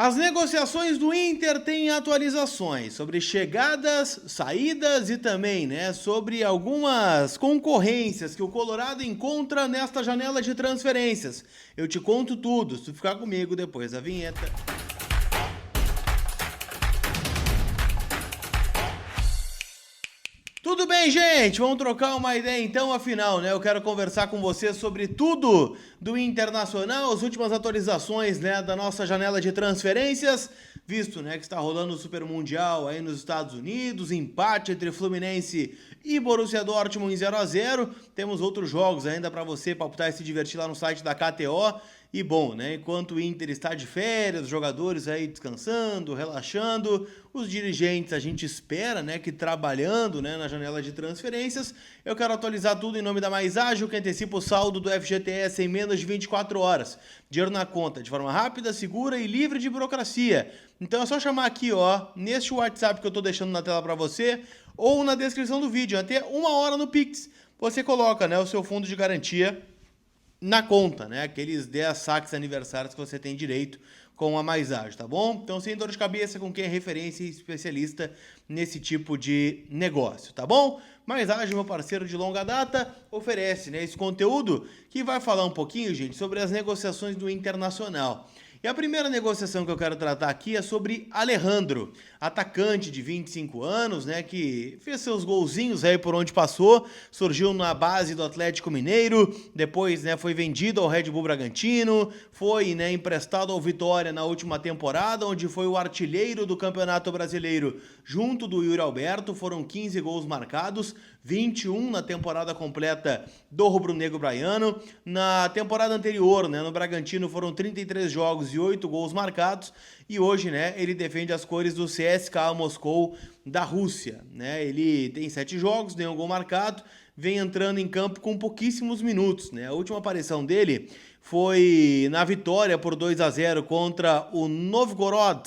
As negociações do Inter têm atualizações sobre chegadas, saídas e também, sobre algumas concorrências que o Colorado encontra nesta janela de transferências. Eu te conto tudo, se tu ficar comigo depois da vinheta. Tudo bem, gente? Vamos trocar uma ideia então, afinal, Eu quero conversar com você sobre tudo do Internacional, as últimas atualizações, da nossa janela de transferências, visto, que está rolando o Super Mundial aí nos Estados Unidos, empate entre Fluminense e Borussia Dortmund em 0-0. Temos outros jogos ainda para você palpitar e se divertir lá no site da KTO. E bom, enquanto o Inter está de férias, os jogadores aí descansando, relaxando, os dirigentes a gente espera, que trabalhando, na janela de transferências. Eu quero atualizar tudo em nome da Mais Ágil, que antecipa o saldo do FGTS em menos de 24 horas. Dinheiro na conta de forma rápida, segura e livre de burocracia. Então é só chamar aqui, neste WhatsApp que eu estou deixando na tela para você, ou na descrição do vídeo, até 1 hora no Pix. Você coloca, o seu fundo de garantia na conta, aqueles 10 saques aniversários que você tem direito com a Mais Ágil, tá bom? Então, sem dor de cabeça, com quem é referência e especialista nesse tipo de negócio, tá bom? Mais Ágil, meu parceiro de longa data, oferece, esse conteúdo que vai falar um pouquinho, gente, sobre as negociações do Internacional. E a primeira negociação que eu quero tratar aqui é sobre Alejandro, atacante de 25 anos, que fez seus golzinhos aí por onde passou, surgiu na base do Atlético Mineiro, depois, foi vendido ao Red Bull Bragantino, foi, emprestado ao Vitória na última temporada, onde foi o artilheiro do Campeonato Brasileiro, junto do Yuri Alberto, foram 15 gols marcados, 21 na temporada completa do rubro-negro baiano. Na temporada anterior, no Bragantino, foram 33 jogos e 8 gols marcados. E hoje, ele defende as cores do CSKA Moscou da Rússia. Ele tem 7 jogos, nenhum gol marcado, vem entrando em campo com pouquíssimos minutos. A última aparição dele foi na vitória por 2-0 contra o Novgorod,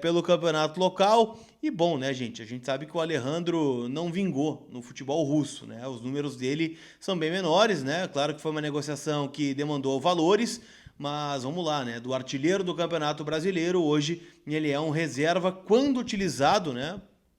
pelo campeonato local. E bom, gente, a gente sabe que o Alejandro não vingou no futebol russo, Os números dele são bem menores, Claro que foi uma negociação que demandou valores, mas vamos lá, do artilheiro do Campeonato Brasileiro, hoje ele é um reserva quando utilizado,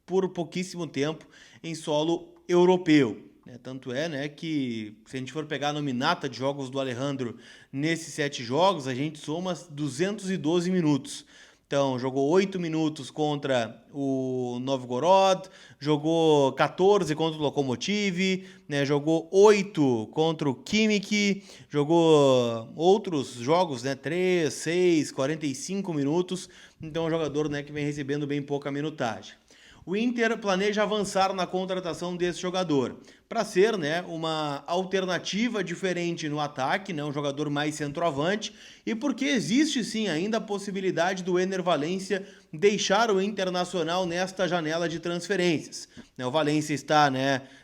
por pouquíssimo tempo em solo europeu. Tanto é, que se a gente for pegar a nominata de jogos do Alejandro nesses 7 jogos, a gente soma 212 minutos. Então, jogou 8 minutos contra o Novgorod, jogou 14 contra o Lokomotiv, jogou 8 contra o Khimki, jogou outros jogos, 3, 6, 45 minutos. Então, é um jogador, que vem recebendo bem pouca minutagem. O Inter planeja avançar na contratação desse jogador para ser, uma alternativa diferente no ataque, um jogador mais centroavante, e porque existe sim ainda a possibilidade do Ener Valencia deixar o Internacional nesta janela de transferências. O Valencia está,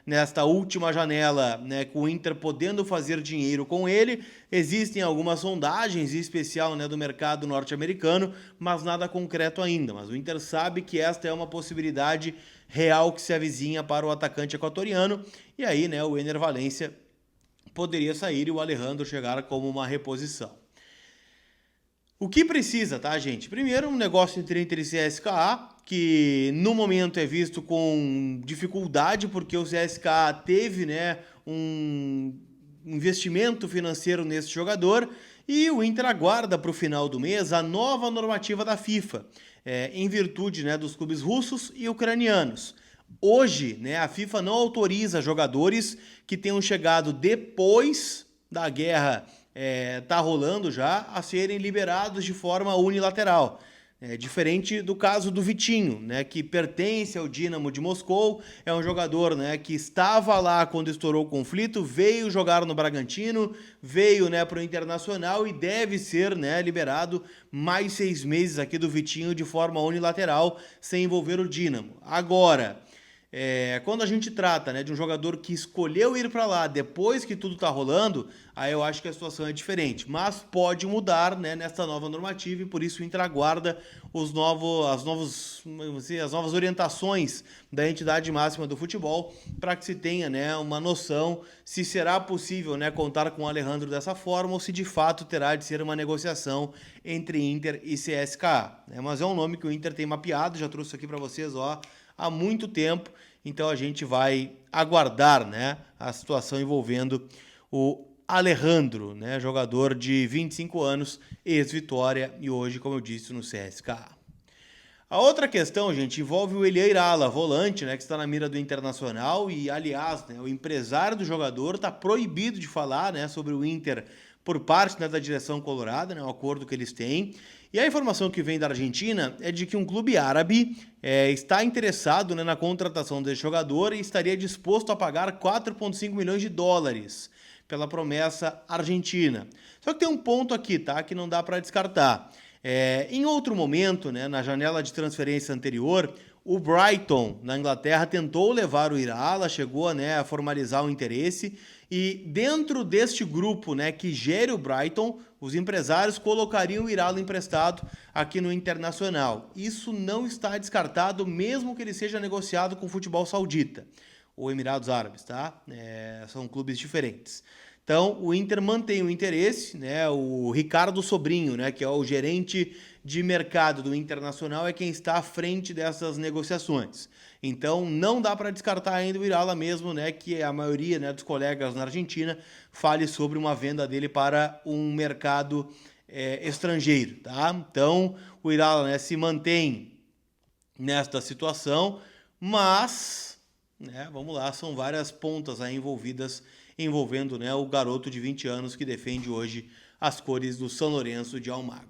nesta última janela, com o Inter podendo fazer dinheiro com ele. Existem algumas sondagens, em especial, do mercado norte-americano, mas nada concreto ainda. Mas o Inter sabe que esta é uma possibilidade real que se avizinha para o atacante equatoriano. E aí, o Ener Valencia poderia sair e o Alejandro chegar como uma reposição. O que precisa, tá, gente? Primeiro, um negócio entre Inter e CSKA, que no momento é visto com dificuldade, porque o CSKA teve, um investimento financeiro nesse jogador, e o Inter aguarda para o final do mês a nova normativa da FIFA, em virtude, dos clubes russos e ucranianos. Hoje, a FIFA não autoriza jogadores que tenham chegado depois da guerra tá rolando já, a serem liberados de forma unilateral. Diferente do caso do Vitinho, que pertence ao Dinamo de Moscou, é um jogador, que estava lá quando estourou o conflito, veio jogar no Bragantino, veio, para o Internacional e deve ser, liberado mais 6 meses aqui do Vitinho de forma unilateral, sem envolver o Dinamo. Agora, quando a gente trata, né, de um jogador que escolheu ir para lá depois que tudo tá rolando, aí eu acho que a situação é diferente. Mas pode mudar, né, nessa nova normativa, e por isso o Inter aguarda as novas orientações da entidade máxima do futebol para que se tenha, né, uma noção se será possível, né, contar com o Alejandro dessa forma ou se de fato terá de ser uma negociação entre Inter e CSKA. Né? Mas é um nome que o Inter tem mapeado, já trouxe aqui para vocês, há muito tempo, então a gente vai aguardar, né, a situação envolvendo o Alejandro, né, jogador de 25 anos, ex-Vitória e hoje, como eu disse, no CSKA. A outra questão, gente, envolve o Elier Ala, volante, né, que está na mira do Internacional e, aliás, né, o empresário do jogador está proibido de falar, né, sobre o Inter por parte, né, da direção colorada, né, o acordo que eles têm. E a informação que vem da Argentina é de que um clube árabe está interessado, né, na contratação desse jogador e estaria disposto a pagar 4,5 milhões de dólares pela promessa argentina. Só que tem um ponto aqui, tá, que não dá para descartar. Em outro momento, né, na janela de transferência anterior, o Brighton, na Inglaterra, tentou levar o Irala, chegou, né, a formalizar o interesse, e dentro deste grupo, né, que gere o Brighton, os empresários colocariam o Irala emprestado aqui no Internacional. Isso não está descartado, mesmo que ele seja negociado com o futebol saudita, ou Emirados Árabes, tá? São clubes diferentes. Então, o Inter mantém o interesse, né? O Ricardo Sobrinho, né, que é o gerente de mercado do Internacional, é quem está à frente dessas negociações. Então, não dá para descartar ainda o Irala mesmo, né, que a maioria, né, dos colegas na Argentina fale sobre uma venda dele para um mercado estrangeiro, tá? Então, o Irala, né, se mantém nesta situação, mas, né, vamos lá, são várias pontas aí envolvendo, né, o garoto de 20 anos que defende hoje as cores do São Lourenço de Almagro.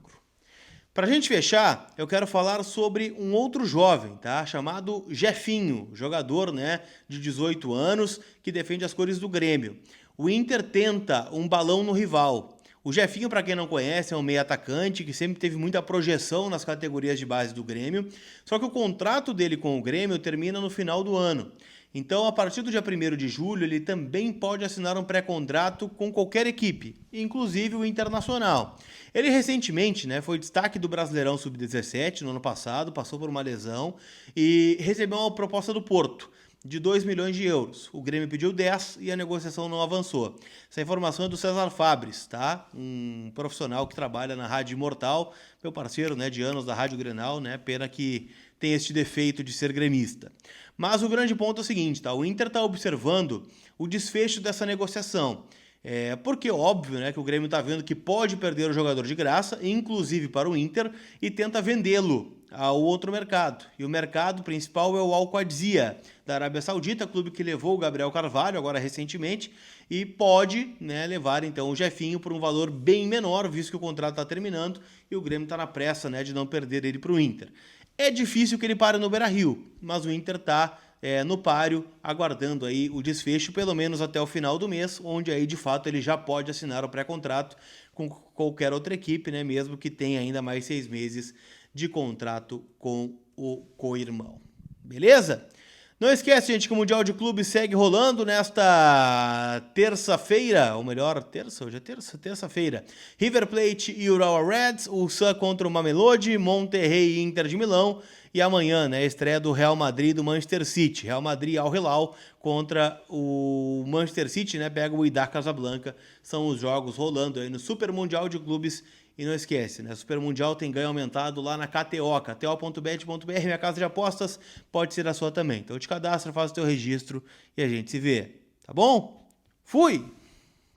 Para a gente fechar, eu quero falar sobre um outro jovem, tá? Chamado Jefinho, jogador, né, de 18 anos que defende as cores do Grêmio. O Inter tenta um balão no rival. O Jefinho, para quem não conhece, é um meio atacante que sempre teve muita projeção nas categorias de base do Grêmio, só que o contrato dele com o Grêmio termina no final do ano. Então, a partir do dia 1º de julho, ele também pode assinar um pré-contrato com qualquer equipe, inclusive o Internacional. Ele recentemente, né, foi destaque do Brasileirão Sub-17 no ano passado, passou por uma lesão e recebeu uma proposta do Porto de 2 milhões de euros. O Grêmio pediu 10 e a negociação não avançou. Essa informação é do César Fabres, tá? Um profissional que trabalha na Rádio Imortal, meu parceiro, né, de anos da Rádio Grenal, né? Pena que tem este defeito de ser gremista. Mas o grande ponto é o seguinte, tá? O Inter está observando o desfecho dessa negociação. Porque é óbvio, né, que o Grêmio está vendo que pode perder o jogador de graça, inclusive para o Inter, e tenta vendê-lo ao outro mercado. E o mercado principal é o Al-Qadsia, da Arábia Saudita, clube que levou o Gabriel Carvalho agora recentemente, e pode, né, levar então o Jefinho por um valor bem menor, visto que o contrato está terminando, e o Grêmio está na pressa, né, de não perder ele para o Inter. É difícil que ele pare no Beira-Rio, mas o Inter está no páreo, aguardando aí o desfecho, pelo menos até o final do mês, onde aí de fato ele já pode assinar o pré-contrato com qualquer outra equipe, né, mesmo que tenha ainda mais 6 meses de contrato com o co-irmão. Beleza? Não esquece, gente, que o Mundial de Clubes segue rolando nesta terça-feira, ou melhor, hoje é terça-feira. River Plate e Urawa Reds, Ulsan contra o Mamelodi, Monterrey e Inter de Milão. E amanhã, né, a estreia do Real Madrid e do Manchester City. Real Madrid Al Hilal contra o Manchester City, né, pega o Wydad Casablanca. São os jogos rolando aí no Super Mundial de Clubes. E não esquece, né? Super Mundial tem ganho aumentado lá na KTO, kto.bet.br, minha casa de apostas, pode ser a sua também. Então te cadastra, faz o teu registro e a gente se vê. Tá bom? Fui!